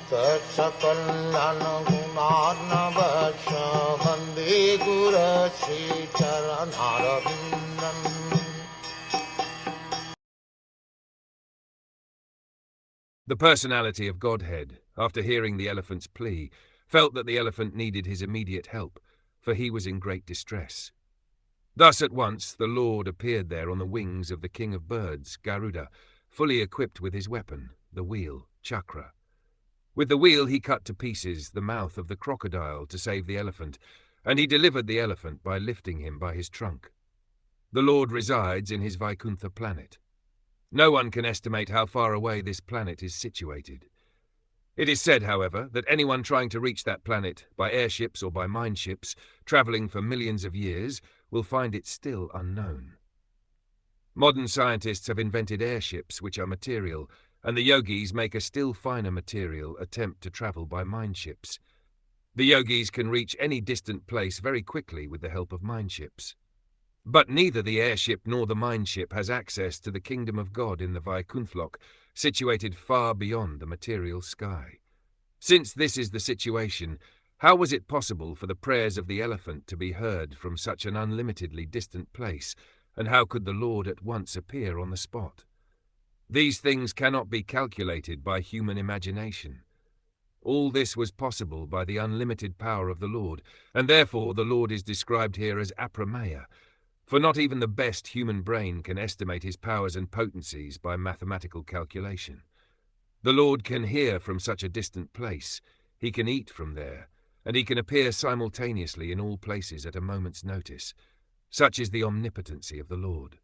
Sakal Gunar Vande Guru Sri Charanaravindan. The personality of Godhead, after hearing the elephant's plea, felt that the elephant needed his immediate help, for he was in great distress. Thus at once the Lord appeared there on the wings of the king of birds, Garuda, fully equipped with his weapon, the wheel, Chakra. With the wheel he cut to pieces the mouth of the crocodile to save the elephant, and he delivered the elephant by lifting him by his trunk. The Lord resides in his Vaikuntha planet. No one can estimate how far away this planet is situated. It is said, however, that anyone trying to reach that planet by airships or by mine ships, traveling for millions of years, will find it still unknown. Modern scientists have invented airships which are material, and the yogis make a still finer material attempt to travel by mine ships. The yogis can reach any distant place very quickly with the help of mine ships. But neither the airship nor the mine ship has access to the kingdom of God in the Vaikunthlock, situated far beyond the material sky. Since this is the situation, how was it possible for the prayers of the elephant to be heard from such an unlimitedly distant place, and how could the Lord at once appear on the spot? These things cannot be calculated by human imagination. All this was possible by the unlimited power of the Lord, and therefore the Lord is described here as Aprameya, for not even the best human brain can estimate his powers and potencies by mathematical calculation. The Lord can hear from such a distant place, he can eat from there, and he can appear simultaneously in all places at a moment's notice. Such is the omnipotency of the Lord.